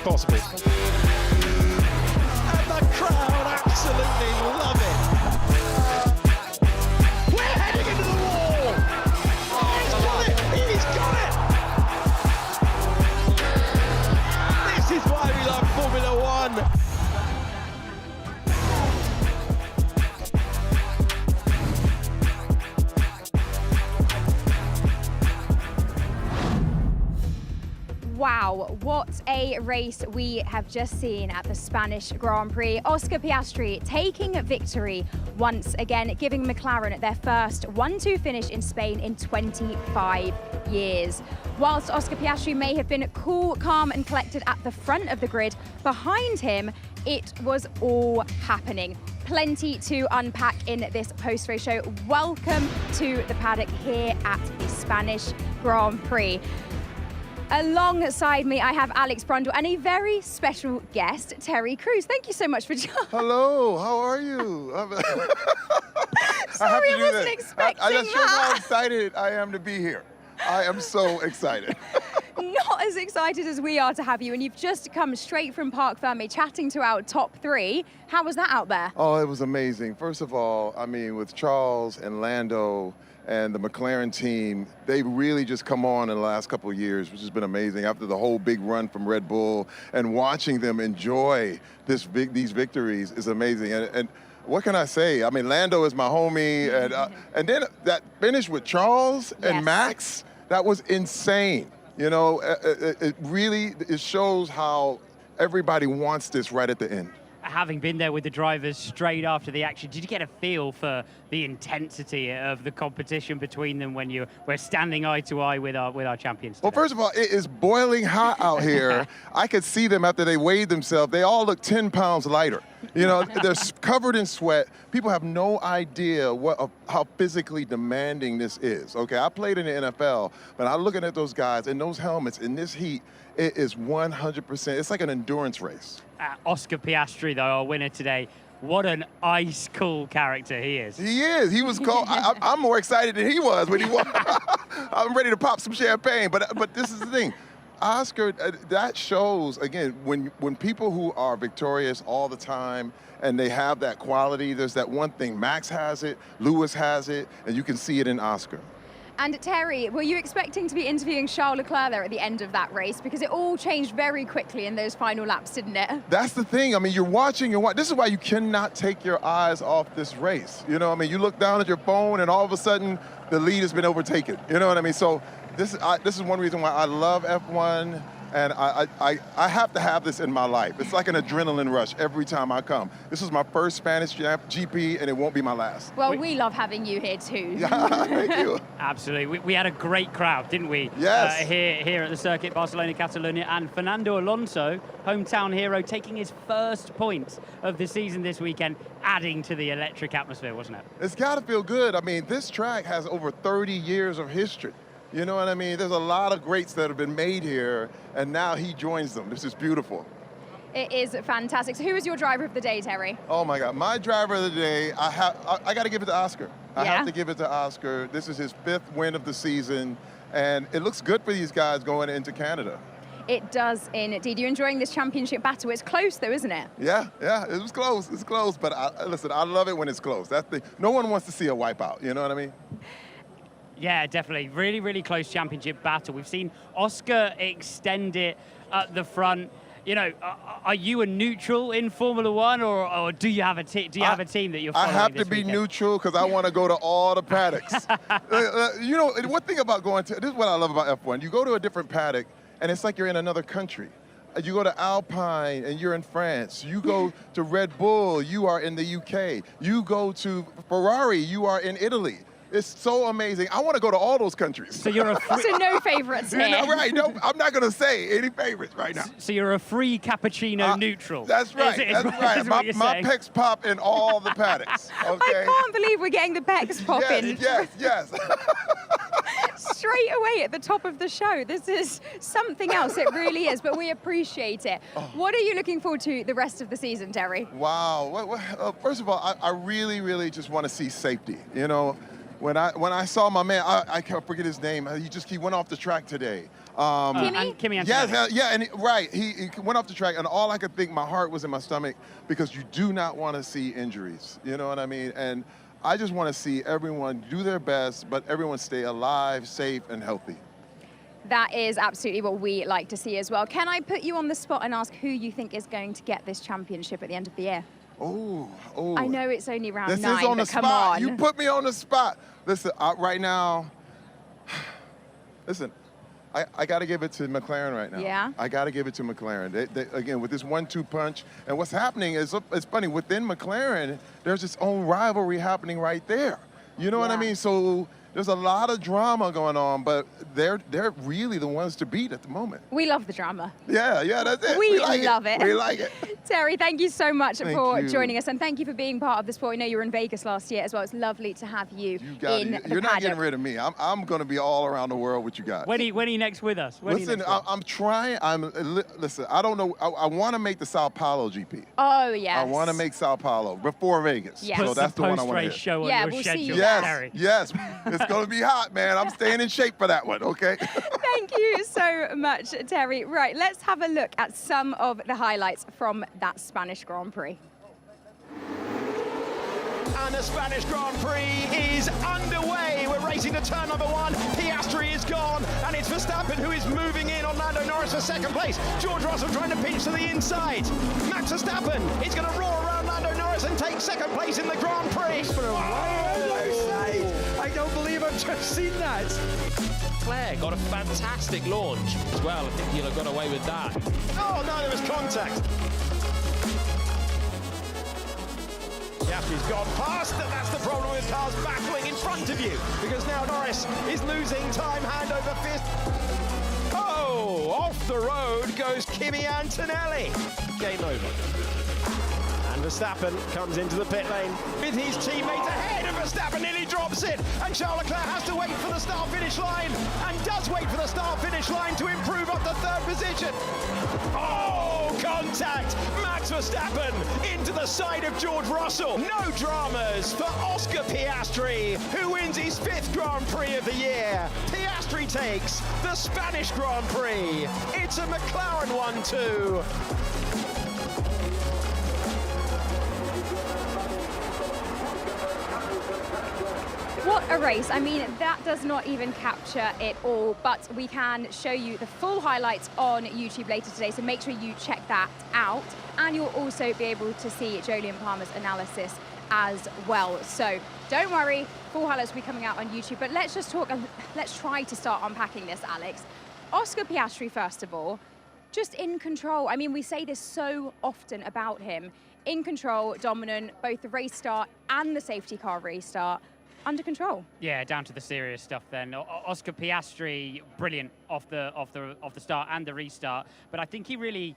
possible. And the crowd absolutely love it. We're heading into the wall. Oh, he's got it. He's got it. This is why we love Formula One. Wow, what a race we have just seen at the Spanish Grand Prix. Oscar Piastri taking victory once again, giving McLaren their first 1-2 finish in Spain in 25 years. Whilst Oscar Piastri may have been cool, calm and collected at the front of the grid, behind him, it was all happening. Plenty to unpack in this post-race show. Welcome to the paddock here at the Spanish Grand Prix. Alongside me, I have Alex Brundle and a very special guest, Terry Crews. Thank you so much for joining. Hello, how are you? Sorry, I wasn't expecting I just shows how that. excited I am to be here. I am so excited. Not as excited as we are to have you, and you've just come straight from Parc Fermé chatting to our top three. How was that out there? Oh, it was amazing. First of all, I mean, with Charles and Lando and the McLaren team, they really just come on in the last couple of years, which has been amazing. After the whole big run from Red Bull, and watching them enjoy these victories is amazing. And what can I say? I mean, Lando is my homie, and then that finish with Charles and Max, that was insane. You know, it really shows how everybody wants this right at the end. Having been there with the drivers straight after the action, did you get a feel for the intensity of the competition between them when you were standing eye to eye with our champions today? Well, first of all, it is boiling hot out here. I could see them after they weighed themselves. They all look 10 pounds lighter. You know, they're covered in sweat. People have no idea how physically demanding this is. Okay, I played in the NFL, but I'm looking at those guys in those helmets in this heat. It is 100%. It's like an endurance race. Oscar Piastri, though, our winner today, what an ice-cool character he is. He is. He was cold. I'm more excited than he was when he won. I'm ready to pop some champagne. But this is the thing. Oscar, that shows, again, when people who are victorious all the time and they have that quality, there's that one thing. Max has it, Lewis has it, and you can see it in Oscar. And Terry, were you expecting to be interviewing Charles Leclerc there at the end of that race? Because it all changed very quickly in those final laps, didn't it? That's the thing. I mean, you're watching. This is why you cannot take your eyes off this race. You know, I mean, you look down at your phone and all of a sudden the lead has been overtaken. You know what I mean? So this is one reason why I love F1. And I have to have this in my life. It's like an adrenaline rush every time I come. This is my first Spanish GP, and it won't be my last. Well, we love having you here too. Yeah, thank you. Absolutely. We had a great crowd, didn't we? Yes. Here at the circuit, Barcelona, Catalonia, and Fernando Alonso, hometown hero, taking his first point of the season this weekend, adding to the electric atmosphere, wasn't it? It's got to feel good. I mean, this track has over 30 years of history. You know what I mean? There's a lot of greats that have been made here, and now he joins them. This is beautiful. It is fantastic. So who was your driver of the day, Terry? Oh my God, my driver of the day, I got to give it to Oscar. I have to give it to Oscar. This is his 5th win of the season, and it looks good for these guys going into Canada. It does indeed. You're enjoying this championship battle. It's close though, isn't it? Yeah, it was close. It's close, but listen, I love it when it's close. No one wants to see a wipeout, you know what I mean? Yeah, definitely. Really, really close championship battle. We've seen Oscar extend it at the front. You know, are you a neutral in Formula One, or do you have a team that you're following? I have to this be weekend? neutral because I want to go to all the paddocks. You know, one thing about this is what I love about F1. You go to a different paddock, and it's like you're in another country. You go to Alpine, and you're in France. You go to Red Bull, you are in the UK. You go to Ferrari, you are in Italy. It's so amazing. I want to go to all those countries. So you're So no favourites here. No, right? No, I'm not going to say any favorites right now. So you're a free cappuccino neutral. That's right. That's right. My pecs pop in all the paddocks. Okay. I can't believe we're getting the pecs popping. Yes. Straight away at the top of the show. This is something else. It really is, but we appreciate it. What are you looking forward to the rest of the season, Terry? Wow. First of all, I really, really just want to see safety. You know, when I saw my man, I can't forget his name. He went off the track today. And Kimi Antonelli. Yeah, and right. He went off the track, and all I could think, my heart was in my stomach, because you do not want to see injuries. You know what I mean? And I just want to see everyone do their best, but everyone stay alive, safe, and healthy. That is absolutely what we like to see as well. Can I put you on the spot and ask who you think is going to get this championship at the end of the year? Oh. I know it's only round 9, This is on the but come spot. on. You put me on the spot. Listen, right now, listen, I got to give it to McLaren right now. Yeah? I got to give it to McLaren. They, again, with this 1-2 punch, and what's happening is, it's funny, within McLaren, there's its own rivalry happening right there. You know what I mean? So there's a lot of drama going on, but they're really the ones to beat at the moment. We love the drama. Yeah, that's it. We like love it. We like it. Terry, thank you so much for you. joining us, and thank you for being part of the sport. I know you were in Vegas last year as well. It's lovely to have you in the You're not paddock. getting rid of me. I'm going to be all around the world with you guys. When are you next with us? Listen, I'm trying. Listen, I don't know. I want to make the Sao Paulo GP. Oh, yes. I want to make Sao Paulo before Vegas. Yes. So that's the one I want to hit. Show on Yeah, your we'll see schedule, you Terry. Yes. It's going to be hot, man. I'm staying in shape for that one, okay? Thank you so much, Terry. Right, let's have a look at some of the highlights from that Spanish Grand Prix. And the Spanish Grand Prix is underway. We're racing to turn number 1. Piastri is gone, and it's Verstappen who is moving in on Lando Norris for second place. George Russell trying to pinch to the inside. Max Verstappen is going to roar around Lando Norris and take second place in the Grand Prix. I don't believe I've just seen that. Claire got a fantastic launch as well. I think he'll have got away with that. Oh no, there was contact. Piastri's gone past, and that's the problem with cars battling in front of you, because now Norris is losing time, hand over fist. Oh, off the road goes Kimi Antonelli. Game over. And Verstappen comes into the pit lane with his teammate ahead of Verstappen, nearly drops it, and Charles Leclerc has to wait for the start-finish line, and does wait for the start-finish line to improve up to third position. Oh, contact! Max Verstappen into the side of George Russell. No dramas for Oscar Piastri, who wins his 5th Grand Prix of the year. Piastri takes the Spanish Grand Prix. It's a McLaren 1-2. What a race. I mean, that does not even capture it all, but we can show you the full highlights on YouTube later today, so make sure you check that out. And you'll also be able to see Jolyon Palmer's analysis as well. So don't worry, full highlights will be coming out on YouTube, but let's just talk, let's try to start unpacking this, Alex. Oscar Piastri, first of all, just in control. I mean, we say this so often about him. In control, dominant, both the race start and the safety car restart. Under control. Yeah, down to the serious stuff then. Oscar Piastri, brilliant off the start and the restart, but I think he really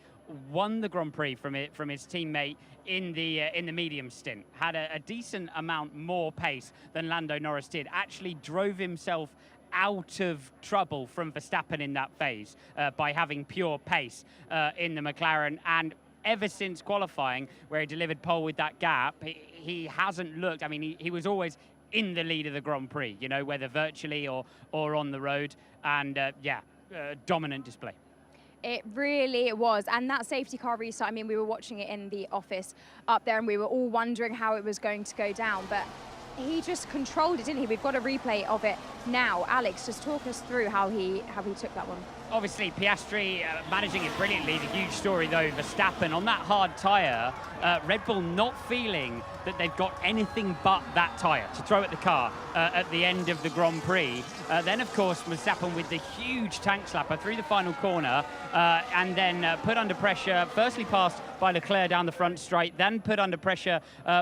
won the Grand Prix from his teammate in the medium stint. Had a decent amount more pace than Lando Norris did. Actually drove himself out of trouble from Verstappen in that phase by having pure pace in the McLaren, and ever since qualifying, where he delivered pole with that gap, he hasn't looked, I mean, he was always in the lead of the Grand Prix, you know, whether virtually or on the road, and dominant display. It really was, and that safety car restart, I mean, we were watching it in the office up there, and we were all wondering how it was going to go down, but he just controlled it, didn't he? We've got a replay of it now. Alex, just talk us through how he took that one. Obviously, Piastri managing it brilliantly. The huge story, though, Verstappen on that hard tyre, Red Bull not feeling that they've got anything but that tyre to throw at the car at the end of the Grand Prix. Then, of course, Verstappen with the huge tank slapper through the final corner, and then put under pressure, firstly passed by Leclerc down the front straight, then put under pressure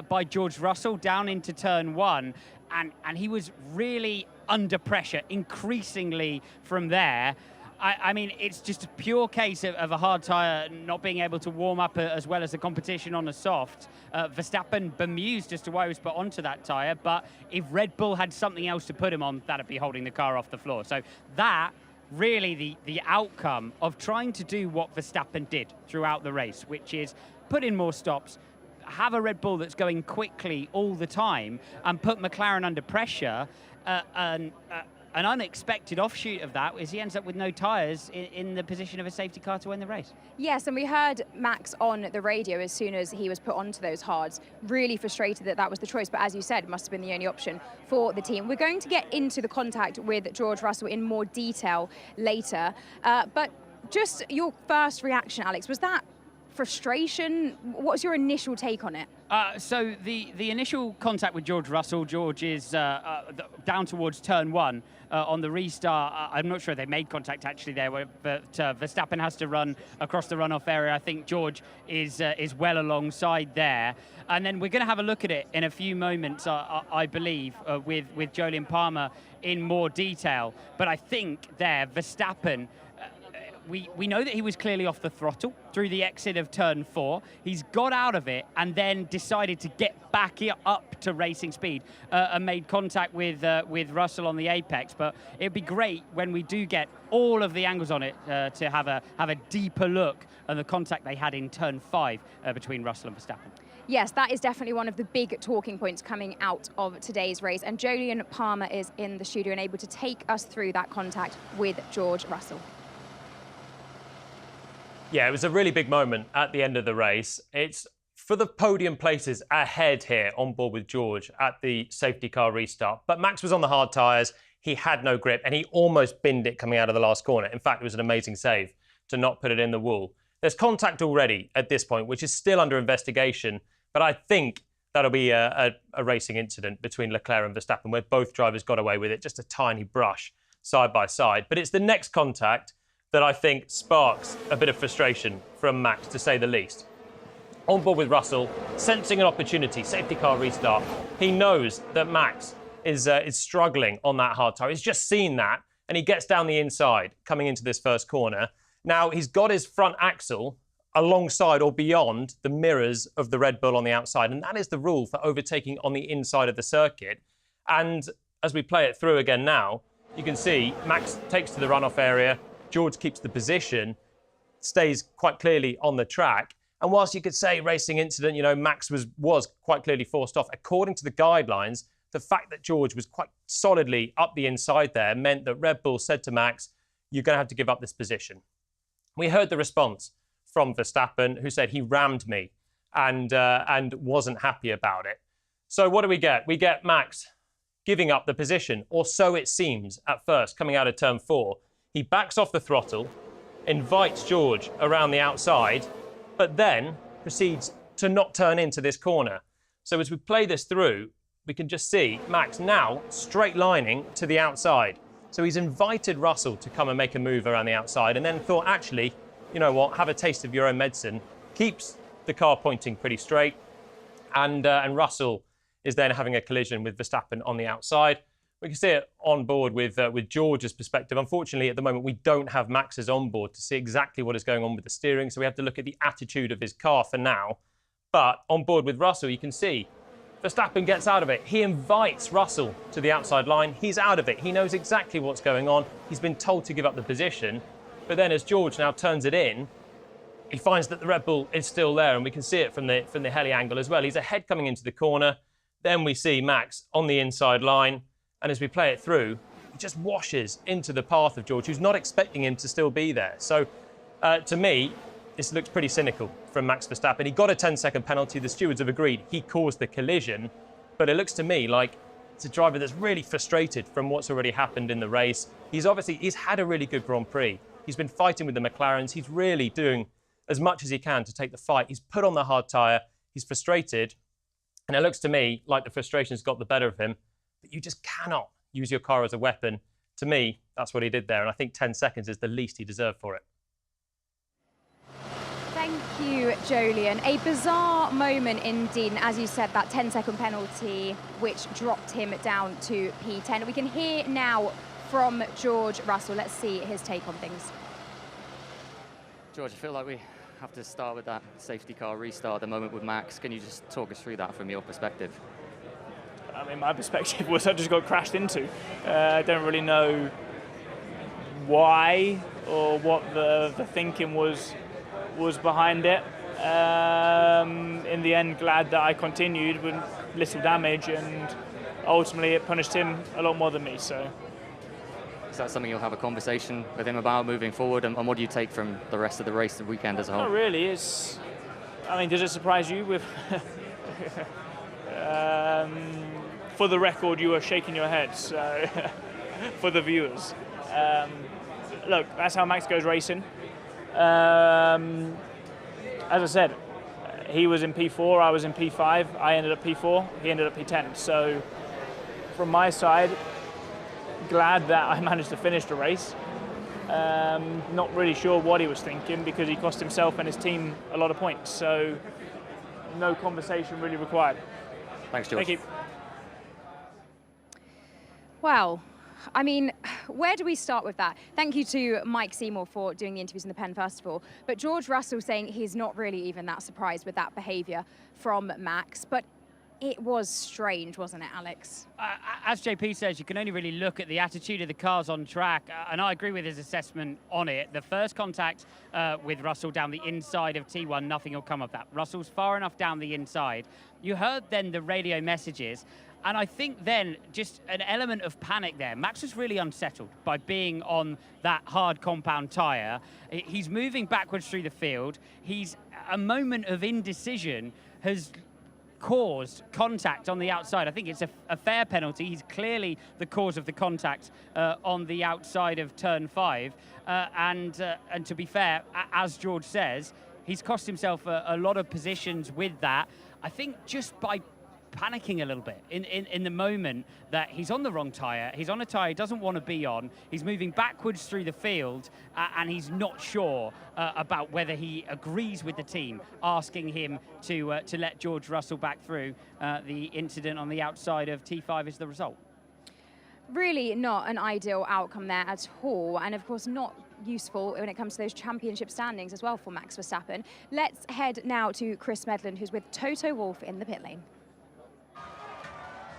by George Russell down into turn 1. And he was really under pressure, increasingly from there. I mean, it's just a pure case of a hard tyre not being able to warm up as well as the competition on a soft. Verstappen bemused as to why he was put onto that tyre, but if Red Bull had something else to put him on, that'd be holding the car off the floor. So that really the outcome of trying to do what Verstappen did throughout the race, which is put in more stops, have a Red Bull that's going quickly all the time, and put McLaren under pressure, an unexpected offshoot of that is he ends up with no tyres in the position of a safety car to win the race. Yes, and we heard Max on the radio as soon as he was put onto those hards, really frustrated that that was the choice, but as you said, it must have been the only option for the team. We're going to get into the contact with George Russell in more detail later, but just your first reaction, Alex, was that frustration? What's your initial take on it? So the initial contact with George Russell, George is down towards turn 1 on the restart. I'm not sure they made contact actually there, but Verstappen has to run across the runoff area. I think George is well alongside there. And then we're going to have a look at it in a few moments, I believe, with Jolyon Palmer in more detail. But I think there, Verstappen, we know that he was clearly off the throttle through the exit of turn 4. He's got out of it and then decided to get back up to racing speed and made contact with Russell on the apex. But it'd be great when we do get all of the angles on it to have a deeper look at the contact they had in turn 5 between Russell and Verstappen. Yes, that is definitely one of the big talking points coming out of today's race. And Jolyon Palmer is in the studio and able to take us through that contact with George Russell. Yeah, it was a really big moment at the end of the race. It's for the podium places ahead here on board with George at the safety car restart. But Max was on the hard tyres, he had no grip, and he almost binned it coming out of the last corner. In fact, it was an amazing save to not put it in the wall. There's contact already at this point, which is still under investigation, but I think that'll be a racing incident between Leclerc and Verstappen, where both drivers got away with it, just a tiny brush side by side. But it's the next contact that I think sparks a bit of frustration from Max, to say the least. On board with Russell, sensing an opportunity, safety car restart. He knows that Max is struggling on that hard tyre. He's just seen that, and he gets down the inside coming into this first corner. Now, he's got his front axle alongside or beyond the mirrors of the Red Bull on the outside, and that is the rule for overtaking on the inside of the circuit. And as we play it through again now, you can see Max takes to the runoff area, George keeps the position, stays quite clearly on the track. And whilst you could say racing incident, you know, Max was quite clearly forced off, according to the guidelines, the fact that George was quite solidly up the inside there meant that Red Bull said to Max, you're going to have to give up this position. We heard the response from Verstappen, who said he rammed me and wasn't happy about it. So what do we get? We get Max giving up the position, or so it seems at first, coming out of turn 4. He backs off the throttle, invites George around the outside, but then proceeds to not turn into this corner. So as we play this through, we can just see Max now straight lining to the outside. So he's invited Russell to come and make a move around the outside, and then thought, actually, you know what, have a taste of your own medicine. Keeps the car pointing pretty straight, and Russell is then having a collision with Verstappen on the outside. We can see it on board with George's perspective. Unfortunately, at the moment, we don't have Max's on board to see exactly what is going on with the steering, so we have to look at the attitude of his car for now. But on board with Russell, you can see Verstappen gets out of it. He invites Russell to the outside line. He's out of it. He knows exactly what's going on. He's been told to give up the position. But then as George now turns it in, he finds that the Red Bull is still there, and we can see it from the heli angle as well. He's ahead coming into the corner. Then we see Max on the inside line. And as we play it through, he just washes into the path of George, who's not expecting him to still be there. So to me, this looks pretty cynical from Max Verstappen. He got a 10-second penalty. The stewards have agreed he caused the collision. But it looks to me like it's a driver that's really frustrated from what's already happened in the race. He's had a really good Grand Prix. He's been fighting with the McLarens. He's really doing as much as he can to take the fight. He's put on the hard tyre. He's frustrated. And it looks to me like the frustration's got the better of him. But you just cannot use your car as a weapon. To me, that's what he did there. And I think 10 seconds is the least he deserved for it. Thank you, Jolyon. A bizarre moment indeed. And as you said, that 10-second penalty, which dropped him down to P10. We can hear now from George Russell. Let's see his take on things. George, I feel like we have to start with that safety car restart at the moment with Max. Can you just talk us through that from your perspective? I mean, my perspective was I just got crashed into. I don't really know why or what the thinking was behind it. In the end, glad that I continued with little damage, and ultimately it punished him a lot more than me. So Is that something you'll have a conversation with him about moving forward? And what do you take from the rest of the race, the weekend as a whole? Not really. I mean, does it surprise you? With for the record, you are shaking your head. So for the viewers, look, that's how Max goes racing. As I said, he was in P4, I was in P5. I ended up P4. He ended up P10. So from my side, glad that I managed to finish the race. Not really sure what he was thinking because he cost himself and his team a lot of points. So no conversation really required. Thanks, George. Thank you. Well, I mean, where do we start with that? Thank you to Mike Seymour for doing the interviews in the pen, first of all. But George Russell saying he's not really even that surprised with that behaviour from Max. But it was strange, wasn't it, Alex? As JP says, you can only really look at the attitude of the cars on track, and I agree with his assessment on it. The first contact with Russell down the inside of T1, nothing will come of that. Russell's far enough down the inside. You heard then the radio messages, and I think then just an element of panic there. Max was really unsettled by being on that hard compound tyre. He's moving backwards through the field. A moment of indecision has caused contact on the outside. I think it's a fair penalty. He's clearly the cause of the contact on the outside of turn 5. And to be fair, as George says, he's cost himself a lot of positions with that. I think just by panicking a little bit in the moment that he's on the wrong tyre, he's on a tyre he doesn't want to be on, he's moving backwards through the field, and he's not sure about whether he agrees with the team asking him to let George Russell back through. The incident on the outside of T5 is the result. Really not an ideal outcome there at all, and of course not useful when it comes to those championship standings as well for Max Verstappen. Let's head now to Chris Medland, who's with Toto Wolff in the pit lane.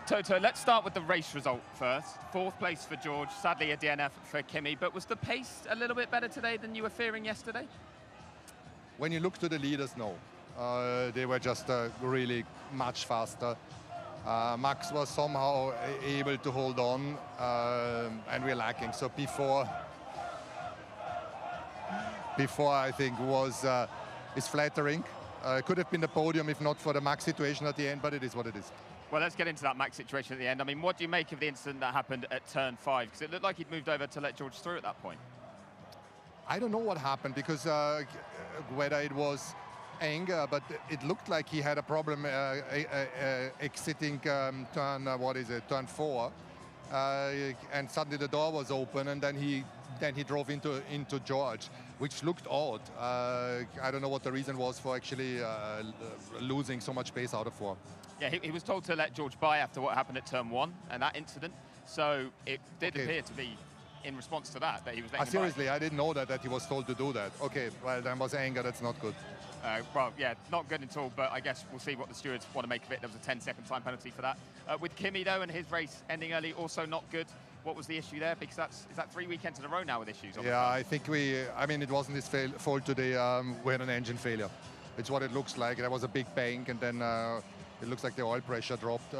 Toto, let's start with the race result first. 4th place for George, sadly a DNF for Kimi, but was the pace a little bit better today than you were fearing yesterday? When you look to the leaders, no. They were just really much faster. Max was somehow able to hold on, and we're lacking. So P4 I think is flattering. Could have been the podium if not for the Max situation at the end, but it is what it is. Well, let's get into that Max situation at the end. I mean, what do you make of the incident that happened at turn 5? Because it looked like he'd moved over to let George through at that point. I don't know what happened, because whether it was anger, but it looked like he had a problem exiting turn 4, and suddenly the door was open, and then he drove into George, which looked odd. I don't know what the reason was for actually losing so much pace out of 4. Yeah, he was told to let George by after what happened at turn 1 and that incident. So it did appear to be in response to that he was letting him seriously, I didn't know that he was told to do that. Okay, well, that was anger. That's not good. Well, yeah, not good at all, but I guess we'll see what the stewards want to make of it. There was a 10-second time penalty for that. With Kimi, though, and his race ending early, also not good. What was the issue there? Because is that 3 weekends in a row now with issues? Yeah, I think it wasn't his fault today. We had an engine failure. It's what it looks like. There was a big bang, and then it looks like the oil pressure dropped.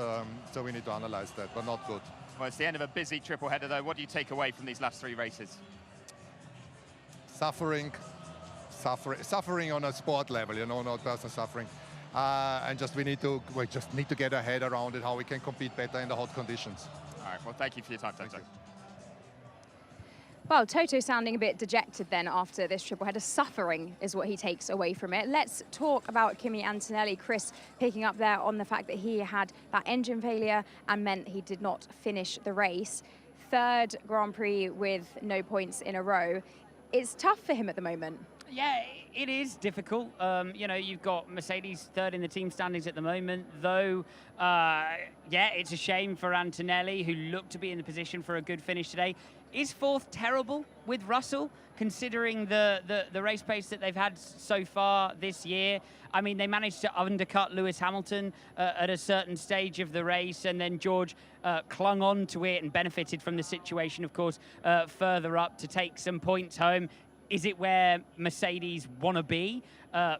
So we need to analyze that, but not good. Well, it's the end of a busy triple header, though. What do you take away from these last 3 races? Suffering on a sport level, not personal suffering. And we just need to get our head around it, how we can compete better in the hot conditions. All right, well, thank you for your time, Toto. Well, Toto sounding a bit dejected then after this triple header. Suffering is what he takes away from it. Let's talk about Kimi Antonelli. Chris picking up there on the fact that he had that engine failure and meant he did not finish the race. 3rd Grand Prix with no points in a row. It's tough for him at the moment. Yeah, it is difficult. You've got Mercedes 3rd in the team standings at the moment, though, it's a shame for Antonelli, who looked to be in the position for a good finish today. Is 4th terrible with Russell, considering the race pace that they've had so far this year? I mean, they managed to undercut Lewis Hamilton at a certain stage of the race, and then George clung on to it and benefited from the situation, of course, further up to take some points home. Is it where Mercedes want to be?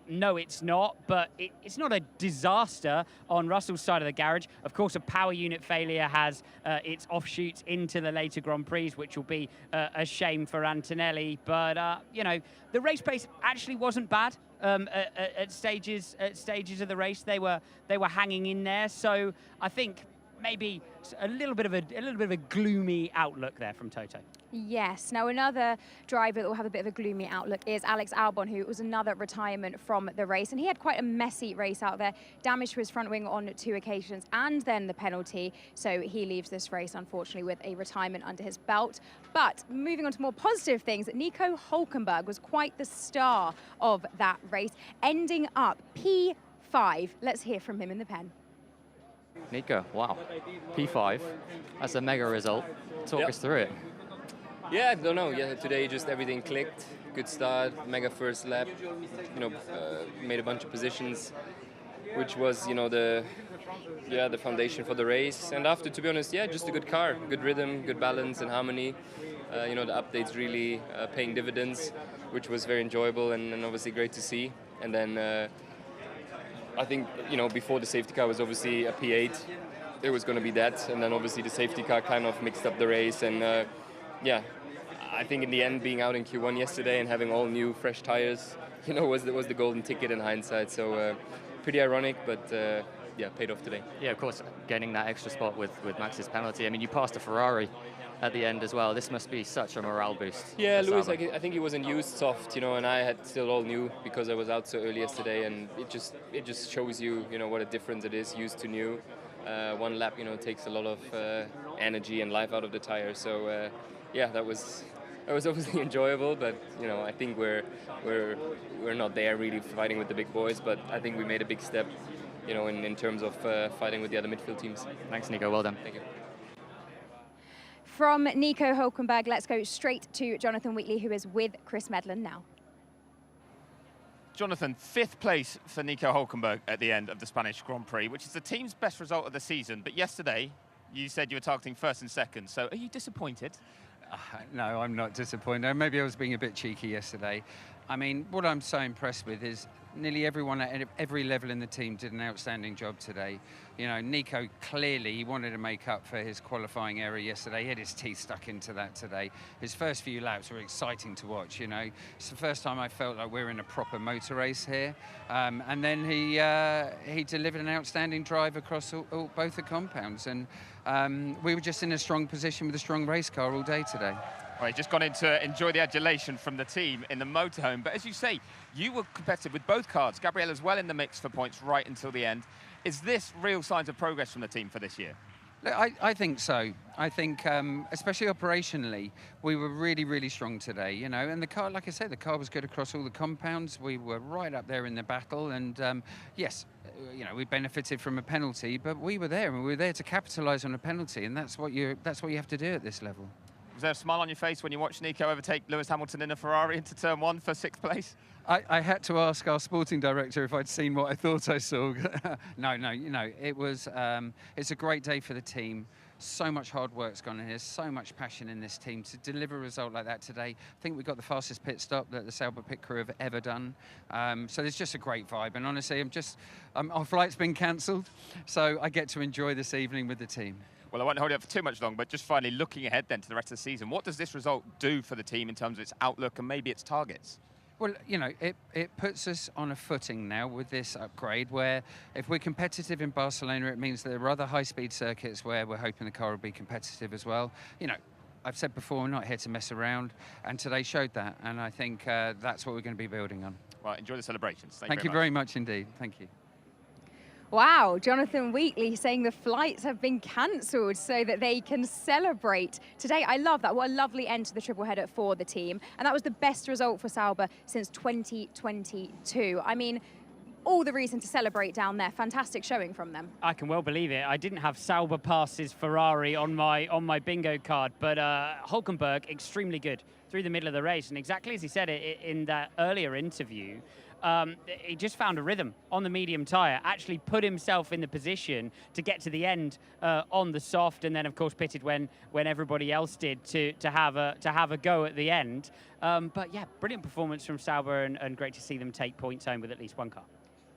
No, it's not, but it's not a disaster on Russell's side of the garage. Of course, a power unit failure has its offshoots into the later Grand Prix, which will be a shame for Antonelli. But, you know, the race pace actually wasn't bad. At stages of the race, they were hanging in there. So I think maybe a little bit of a gloomy outlook there from Toto. Yes. Now, another driver that will have a bit of a gloomy outlook is Alex Albon, who was another retirement from the race. And he had quite a messy race out there, damage to his front wing on 2 occasions, and then the penalty. So he leaves this race, unfortunately, with a retirement under his belt. But moving on to more positive things, Nico Hülkenberg was quite the star of that race, ending up P5. Let's hear from him in the pen. Nico, wow, P5. That's a mega result. Talk us through it. Yeah, I don't know. Yeah, today just everything clicked. Good start, mega first lap. You know, made a bunch of positions, which was, you know, the foundation for the race. And after, to be honest, yeah, just a good car, good rhythm, good balance and harmony. You know, the updates really paying dividends, which was very enjoyable and obviously great to see. And then I think, you know, before the safety car was obviously a P8. It was going to be that, and then obviously the safety car kind of mixed up the race. And yeah, I think in the end, being out in Q1 yesterday and having all new, fresh tires, you know, was the golden ticket in hindsight. So pretty ironic, but yeah, paid off today. Yeah, of course, getting that extra spot with Max's penalty. I mean, you passed a Ferrari at the end as well. This must be such a morale boost. Yeah, Lewis, I think he wasn't used soft, you know, and I had still all new because I was out so early yesterday, and it just shows you, you know, what a difference it is, used to new. One lap, you know, takes a lot of energy and life out of the tire. So yeah, that was obviously enjoyable, but you know, I think we're not there really fighting with the big boys, but I think we made a big step, you know, in terms of fighting with the other midfield teams. Thanks, Nico. Well done. Thank you. From Nico Hülkenberg, let's go straight to Jonathan Wheatley, who is with Chris Medland now. Jonathan, 5th place for Nico Hülkenberg at the end of the Spanish Grand Prix, which is the team's best result of the season. But yesterday, you said you were targeting 1st and 2nd. So are you disappointed? No, I'm not disappointed. Maybe I was being a bit cheeky yesterday. I mean, what I'm so impressed with is nearly everyone at every level in the team did an outstanding job today. You know, Nico, clearly, he wanted to make up for his qualifying error yesterday. He had his teeth stuck into that today. His first few laps were exciting to watch, you know. It's the first time I felt like we're in a proper motor race here. And then he delivered an outstanding drive across both the compounds. And we were just in a strong position with a strong race car all day today. Well, he's just gone in to enjoy the adulation from the team in the motorhome. But as you say, you were competitive with both cars. Gabriel as well in the mix for points right until the end. Is this real signs of progress from the team for this year? I think so. I think, especially operationally, we were really, really strong today, you know. And the car, like I said, the car was good across all the compounds. We were right up there in the battle. And yes, you know, we benefited from a penalty, but we were there, and we were there to capitalise on a penalty. And that's what you have to do at this level. Was there a smile on your face when you watched Nico overtake Lewis Hamilton in a Ferrari into turn 1 for 6th place? I had to ask our sporting director if I'd seen what I thought I saw. No, you know, it was. It's a great day for the team. So much hard work's gone in here, so much passion in this team to deliver a result like that today. I think we got the fastest pit stop that the Sauber pit crew have ever done. So there's just a great vibe. And honestly, our flight's been cancelled, so I get to enjoy this evening with the team. Well, I won't hold it up for too much long, but just finally looking ahead then to the rest of the season, what does this result do for the team in terms of its outlook and maybe its targets? Well, you know, it puts us on a footing now with this upgrade where if we're competitive in Barcelona, it means there are other high-speed circuits where we're hoping the car will be competitive as well. You know, I've said before, we're not here to mess around, and today showed that, and I think that's what we're going to be building on. Well, enjoy the celebrations. Thank you very much indeed. Thank you. Wow, Jonathan Wheatley saying the flights have been cancelled so that they can celebrate today. I love that. What a lovely end to the triple header for the team. And that was the best result for Sauber since 2022. I mean, all the reason to celebrate down there. Fantastic showing from them. I can well believe it. I didn't have Sauber passes Ferrari on my bingo card, but Hülkenberg extremely good through the middle of the race. And exactly as he said it in that earlier interview, he just found a rhythm on the medium tyre, actually put himself in the position to get to the end on the soft, and then of course pitted when everybody else did to have a go at the end. But yeah, brilliant performance from Sauber, and great to see them take points home with at least one car.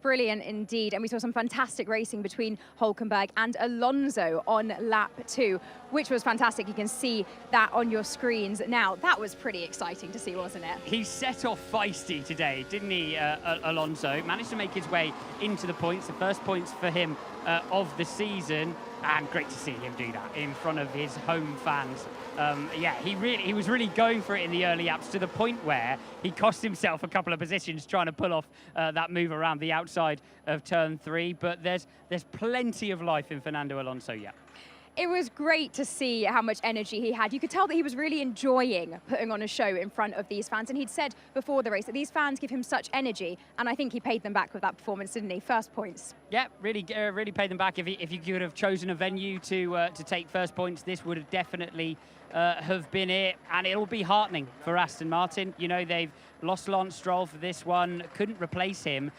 Brilliant indeed. And we saw some fantastic racing between Hülkenberg and Alonso on lap 2, which was fantastic. You can see that on your screens now. That was pretty exciting to see, wasn't it? He set off feisty today, didn't he, Alonso? Managed to make his way into the points, the first points for him of the season. And great to see him do that in front of his home fans. Yeah, he was really going for it in the early laps, to the point where he cost himself a couple of positions trying to pull off that move around the outside of turn 3. But there's plenty of life in Fernando Alonso yet. It was great to see how much energy he had. You could tell that he was really enjoying putting on a show in front of these fans. And he'd said before the race that these fans give him such energy. And I think he paid them back with that performance, didn't he? First points. Yeah, really paid them back. If you could have chosen a venue to take first points, this would have definitely have been it. And it'll be heartening for Aston Martin. You know, they've lost Lance Stroll for this one, couldn't replace him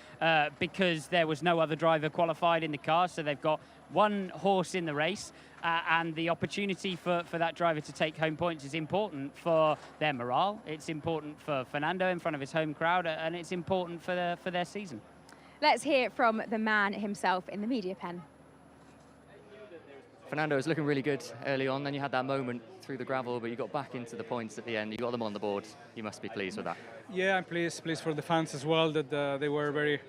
because there was no other driver qualified in the car. So they've got one horse in the race. And the opportunity for that driver to take home points is important for their morale. It's important for Fernando in front of his home crowd, and it's important for their season. Let's hear from the man himself in the media pen. Fernando was looking really good early on, then you had that moment through the gravel, but you got back into the points at the end. You got them on the board. You must be pleased with that. Yeah, I'm pleased for the fans as well, that they were very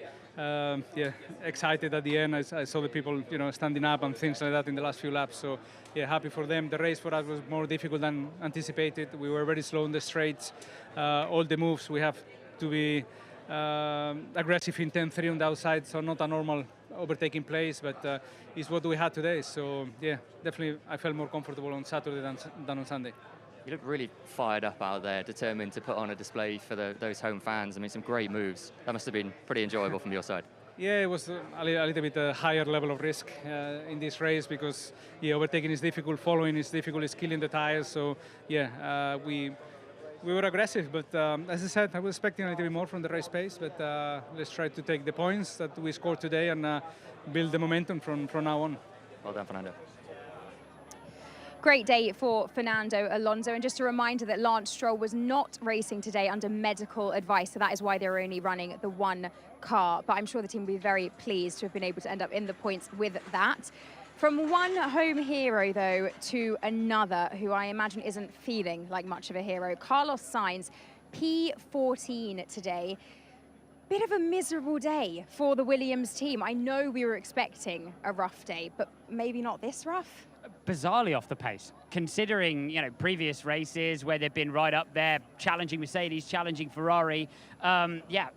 excited at the end. I saw the people, standing up and things like that in the last few laps. So yeah, happy for them. The race for us was more difficult than anticipated. We were very slow in the straights. All the moves we have to be aggressive in 10-3 on the outside, so not a normal overtaking place, but it's what we had today. So yeah, definitely I felt more comfortable on Saturday than on Sunday. You look really fired up out there, determined to put on a display for those home fans. I mean, some great moves. That must have been pretty enjoyable from your side. Yeah, it was a little bit higher level of risk in this race because overtaking is difficult, following is difficult, it's killing the tires. So yeah, we were aggressive, but as I said, I was expecting a little bit more from the race pace. But let's try to take the points that we scored today and build the momentum from now on. Well done, Fernando. Great day for Fernando Alonso, and just a reminder that Lance Stroll was not racing today under medical advice, so that is why they were only running the one car. But I'm sure the team will be very pleased to have been able to end up in the points with that. From one home hero, though, to another, who I imagine isn't feeling like much of a hero, Carlos Sainz, P14 today. Bit of a miserable day for the Williams team. I know we were expecting a rough day, but maybe not this rough. Bizarrely off the pace, considering previous races where they've been right up there, challenging Mercedes, challenging Ferrari. Yeah,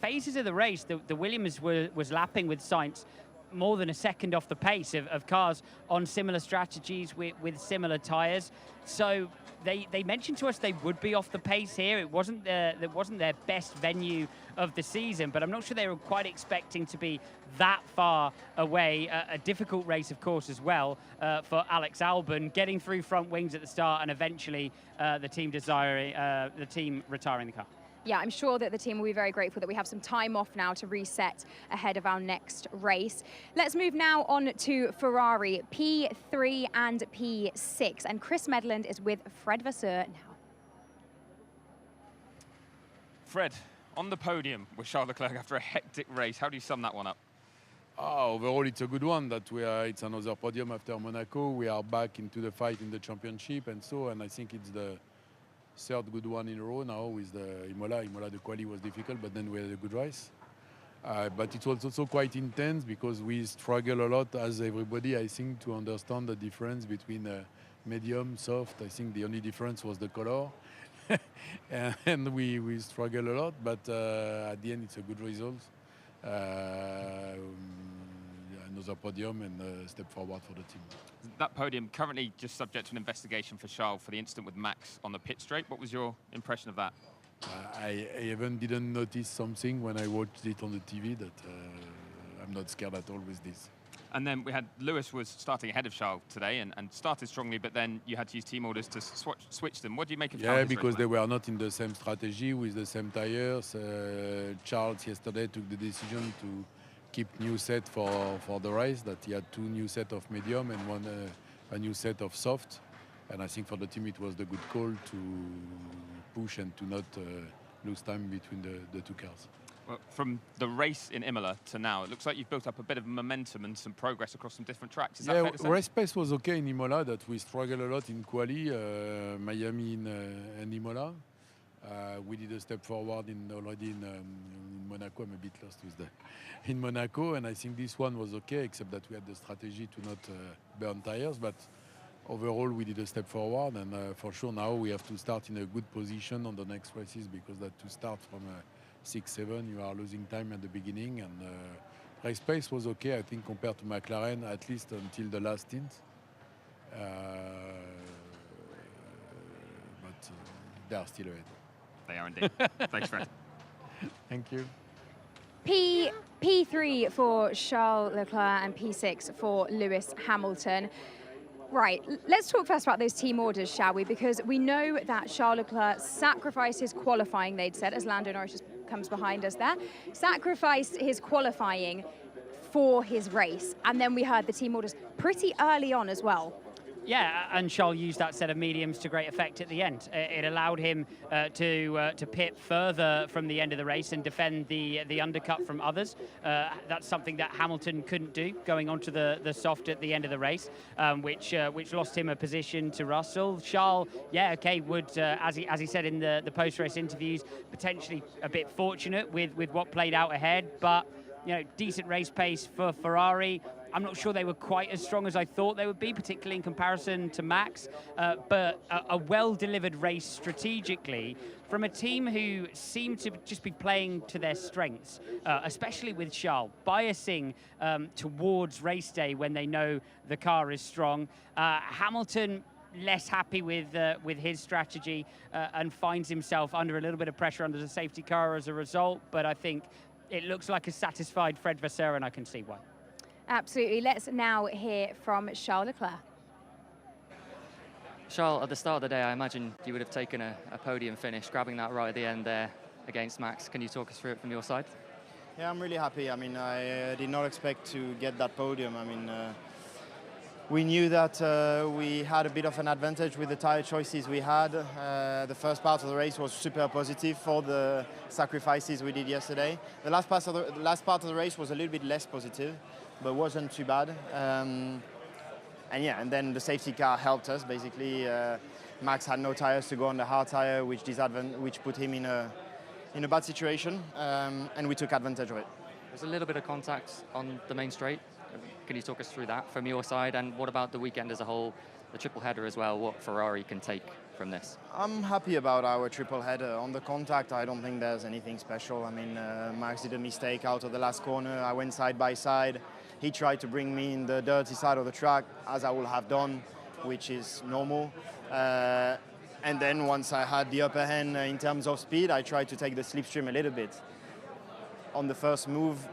phases of the race, the Williams was lapping with Sainz more than a second off the pace of cars on similar strategies with similar tyres. So they mentioned to us they would be off the pace here. It wasn't their best venue of the season, but I'm not sure they were quite expecting to be that far away. A difficult race, of course, as well for Alex Albon, getting through front wings at the start, and eventually the team retiring the car. Yeah, I'm sure that the team will be very grateful that we have some time off now to reset ahead of our next race. Let's move now on to Ferrari, P3 and P6. And Chris Medland is with Fred Vasseur now. Fred, on the podium with Charles Leclerc after a hectic race, how do you sum that one up? Overall, it's a good one. It's another podium after Monaco. We are back into the fight in the championship, and I think it's the third good one in a row now with the Imola. The quali was difficult, but then we had a good race. But it was also quite intense because we struggle a lot as everybody, I think, to understand the difference between medium, soft. I think the only difference was the color. and we struggle a lot, but at the end it's a good result. Another podium and a step forward for the team. That podium currently just subject to an investigation for Charles for the incident with Max on the pit straight. What was your impression of that? I even didn't notice something when I watched it on the TV that I'm not scared at all with this. And then we had Lewis was starting ahead of Charles today and started strongly, but then you had to use team orders to switch them. What do you make of Charles? Yeah, because they were not in the same strategy with the same tires. Charles yesterday took the decision to keep new set for the race, that he had 2 new set of medium and a new set of soft. And I think for the team it was the good call to push and to not lose time between the 2 cars. Well, from the race in Imola to now, it looks like you've built up a bit of momentum and some progress across some different tracks. Is that fair to say? Race pace was okay in Imola, that we struggled a lot in quali, Miami and Imola. We did a step forward already in Monaco. I'm a bit lost with in Monaco, and I think this one was okay, except that we had the strategy to not burn tires. But overall, we did a step forward, and for sure now we have to start in a good position on the next races, because that to start from 6-7, you are losing time at the beginning, and race pace was okay, I think, compared to McLaren, at least until the last stint. But they are still ahead. They are indeed. Thanks, Fred. Thank you. P3 for Charles Leclerc and P6 for Lewis Hamilton. Right, let's talk first about those team orders, shall we? Because we know that Charles Leclerc sacrificed his qualifying, they'd said, as Lando Norris just comes behind us there, sacrificed his qualifying for his race. And then we heard the team orders pretty early on as well. Yeah, and Charles used that set of mediums to great effect at the end. It allowed him to pit further from the end of the race and defend the undercut from others. That's something that Hamilton couldn't do going onto the soft at the end of the race, which lost him a position to Russell. Charles, yeah, okay, would as he said in the post-race interviews, potentially a bit fortunate with what played out ahead, but decent race pace for Ferrari. I'm not sure they were quite as strong as I thought they would be, particularly in comparison to Max, but a well-delivered race strategically from a team who seem to just be playing to their strengths, especially with Charles, biasing towards race day when they know the car is strong. Hamilton less happy with his strategy and finds himself under a little bit of pressure under the safety car as a result, but I think it looks like a satisfied Fred Vasseur, and I can see why. Absolutely. Let's now hear from Charles Leclerc. Charles, at the start of the day, I imagine you would have taken a podium finish, grabbing that right at the end there against Max. Can you talk us through it from your side? Yeah, I'm really happy. I mean, I did not expect to get that podium. I mean, we knew that we had a bit of an advantage with the tire choices we had. The first part of the race was super positive for the sacrifices we did yesterday. The last part of the race was a little bit less positive, but wasn't too bad. And then the safety car helped us. Basically, Max had no tires to go on the hard tire, which put him in a bad situation, and we took advantage of it. There's a little bit of contact on the main straight. Can you talk us through that from your side? And what about the weekend as a whole, the triple header as well? What Ferrari can take from this? I'm happy about our triple header. On the contact, I don't think there's anything special. I mean, Max did a mistake out of the last corner. I went side by side. He tried to bring me in the dirty side of the track, as I would have done, which is normal. And then once I had the upper hand in terms of speed, I tried to take the slipstream a little bit. On the first move,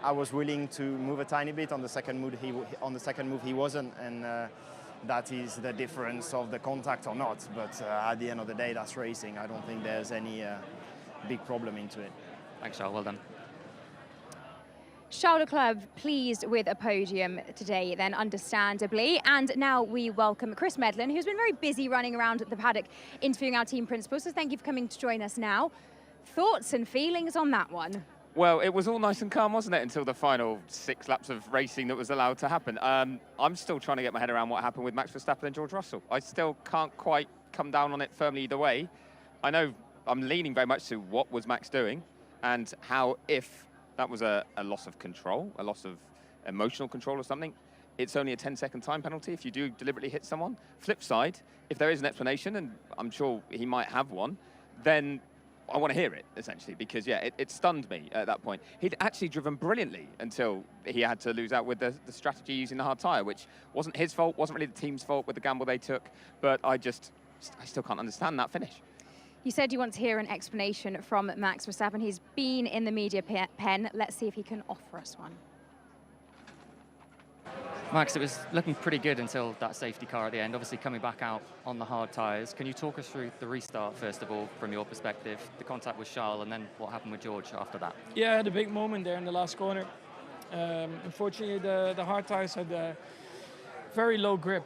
I was willing to move a tiny bit. On the second move, he wasn't, and that is the difference of the contact or not. But at the end of the day, that's racing. I don't think there's any big problem into it. Thanks, Charles. Well done. Charles Leclerc pleased with a podium today, then, understandably. And now we welcome Chris Medland, who's been very busy running around the paddock interviewing our team principals. So thank you for coming to join us now. Thoughts and feelings on that one? Well, it was all nice and calm, wasn't it, until the final 6 laps of racing that was allowed to happen. I'm still trying to get my head around what happened with Max Verstappen and George Russell. I still can't quite come down on it firmly either way. I know I'm leaning very much to what was Max doing and how, if that was a loss of control, a loss of emotional control or something, it's only a 10-second time penalty if you do deliberately hit someone. Flip side, if there is an explanation, and I'm sure he might have one, then I want to hear it, essentially, because, yeah, it stunned me at that point. He'd actually driven brilliantly until he had to lose out with the strategy using the hard tyre, which wasn't his fault, wasn't really the team's fault with the gamble they took, but I still can't understand that finish. You said you want to hear an explanation from Max Verstappen. He's been in the media pen. Let's see if he can offer us one. Max, it was looking pretty good until that safety car at the end, obviously coming back out on the hard tyres. Can you talk us through the restart, first of all, from your perspective, the contact with Charles, and then what happened with George after that? Yeah, I had a big moment there in the last corner. Unfortunately, the hard tyres had a very low grip.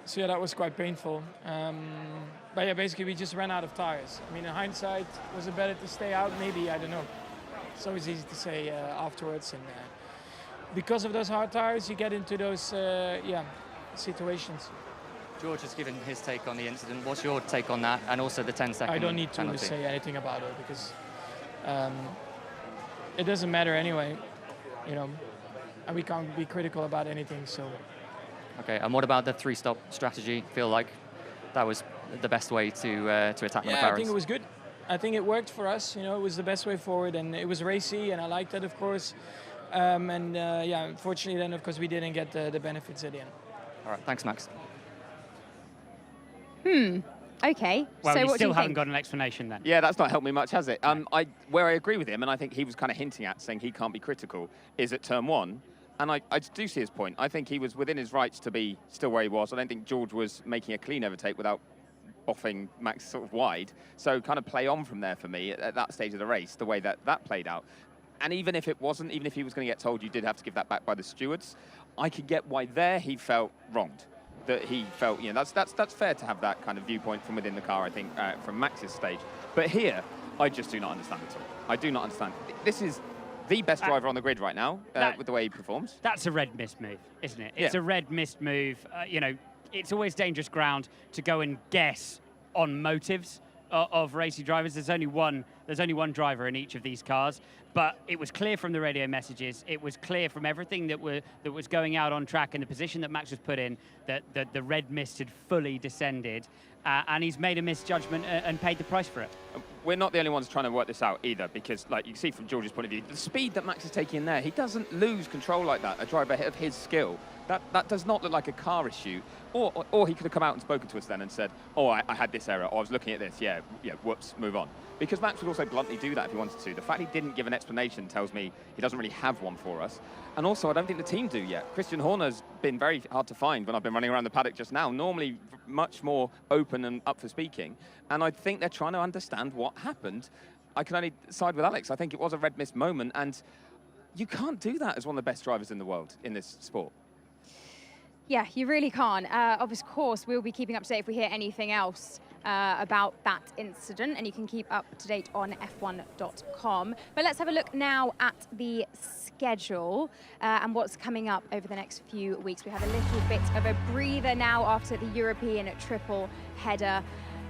So yeah, that was quite painful. But yeah, basically we just ran out of tyres. I mean, in hindsight, was it better to stay out? Maybe, I don't know. It's always easy to say afterwards. And because of those hard tyres, you get into those situations. George has given his take on the incident. What's your take on that? And also the 10-second I don't need to penalty? say anything about it because it doesn't matter anyway, you know, and we can't be critical about anything, so. Okay, and what about the three-stop strategy? Feel like that was the best way to attack the McLarens? Yeah, I think it was good. I think it worked for us. You know, it was the best way forward, and it was racy, and I liked that, of course. Yeah, unfortunately, then of course we didn't get the benefits at the end. All right, thanks, Max. Okay. Well, so you what still do you haven't think? got an explanation then. Yeah, that's not helped me much, has it? Where I agree with him, and I think he was kind of hinting at saying he can't be critical, is at turn one. And I do see his point. I think he was within his rights to be still where he was. I don't think George was making a clean overtake without offing Max sort of wide. So kind of play on from there for me at that stage of the race, the way that played out. And even if it wasn't, even if he was going to get told you did have to give that back by the stewards, I could get why there he felt wronged. That he felt, you know, that's fair to have that kind of viewpoint from within the car, I think, from Max's stage. But here, I just do not understand at all. I do not understand. This is the best driver on the grid right now with the way he performs. That's a red missed move, isn't it? It's a red missed move. You know, it's always dangerous ground to go and guess on motives of racing drivers. There's only one driver in each of these cars, but it was clear from the radio messages, it was clear from everything that was going out on track and the position that Max was put in that the red mist had fully descended, and he's made a misjudgment and paid the price for it. We're not the only ones trying to work this out either, because like you can see from George's point of view, the speed that Max is taking in there, he doesn't lose control like that, a driver of his skill. That does not look like a car issue. Or he could have come out and spoken to us then and said, oh, I had this error, or I was looking at this, yeah, whoops, move on. Because Max would also bluntly do that if he wanted to. The fact he didn't give an explanation tells me he doesn't really have one for us. And also, I don't think the team do yet. Christian Horner's been very hard to find when I've been running around the paddock just now, normally much more open and up for speaking. And I think they're trying to understand what happened. I can only side with Alex. I think it was a red mist moment, and you can't do that as one of the best drivers in the world in this sport. Yeah, you really can't. Of course, we'll be keeping up to date if we hear anything else about that incident, and you can keep up to date on f1.com. But let's have a look now at the schedule and what's coming up over the next few weeks. We have a little bit of a breather now after the European triple header,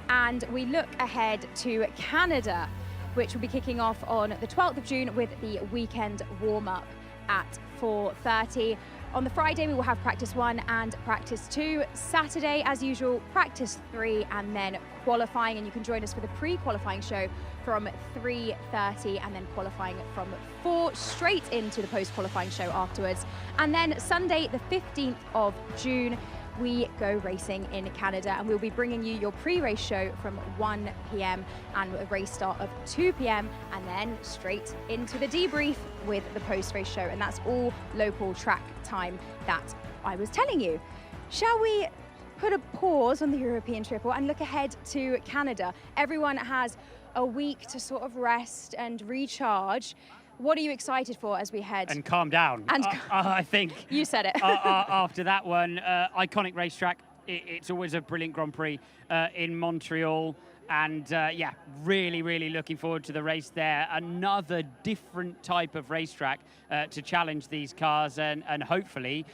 and we look ahead to Canada, which will be kicking off on the 12th of June with the weekend warm-up at 4:30. On the Friday, we will have practice 1 and practice 2. Saturday, as usual, practice 3 and then qualifying. And you can join us for the pre-qualifying show from 3:30 and then qualifying from 4 straight into the post-qualifying show afterwards. And then Sunday, the 15th of June, we go racing in Canada, and we'll be bringing you your pre-race show from 1 p.m. and a race start of 2 p.m. and then straight into the debrief with the post-race show, and that's all local track time that I was telling you. Shall we put a pause on the European triple and look ahead to Canada? Everyone has a week to sort of rest and recharge. What are you excited for as we head? And calm down. And I think you said it. After that one, iconic racetrack. It's always a brilliant Grand Prix in Montreal. And yeah, really looking forward to the race there. Another different type of racetrack to challenge these cars, and hopefully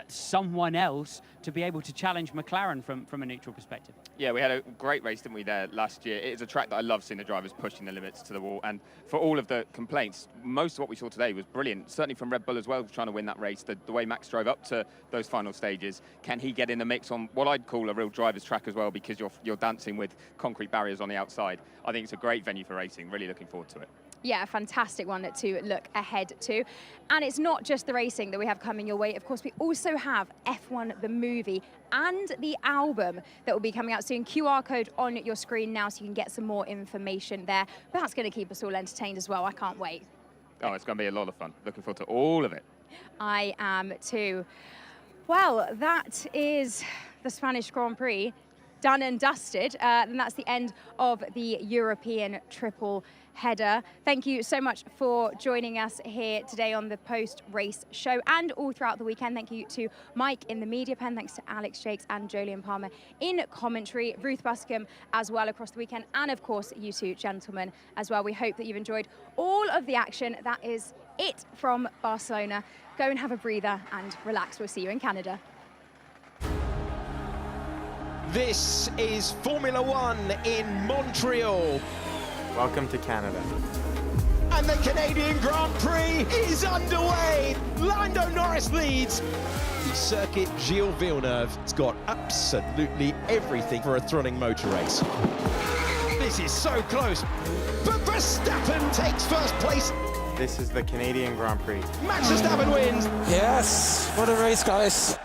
someone else to be able to challenge McLaren from a neutral perspective. Yeah, we had a great race, didn't we, there last year. It is a track that I love seeing the drivers pushing the limits to the wall. And for all of the complaints, most of what we saw today was brilliant. Certainly from Red Bull as well, trying to win that race. The way Max drove up to those final stages, can he get in the mix on what I'd call a real driver's track as well, because you're dancing with concrete barriers on the outside. I think it's a great venue for racing. Really looking forward to it. Yeah, a fantastic one to look ahead to. And it's not just the racing that we have coming your way. Of course, we also have F1 the movie and the album that will be coming out soon. QR code on your screen now so you can get some more information there. But that's going to keep us all entertained as well. I can't wait. Oh, it's going to be a lot of fun. Looking forward to all of it. I am too. Well, that is the Spanish Grand Prix done and dusted. And that's the end of the European triple header. Thank you so much for joining us here today on the post-race show and all throughout the weekend. Thank you to Mike in the media pen, thanks to Alex Jakes and Jolyon Palmer in commentary, Ruth Buscombe as well across the weekend, and of course you two gentlemen as well. We hope that you've enjoyed all of the action. That is it from Barcelona. Go and have a breather and relax. We'll see you in Canada. This is Formula One in Montreal. Welcome to Canada. And the Canadian Grand Prix is underway. Lando Norris leads. The circuit Gilles Villeneuve has got absolutely everything for a thrilling motor race. This is so close. But Verstappen takes first place. This is the Canadian Grand Prix. Max Verstappen wins. Yes, what a race, guys.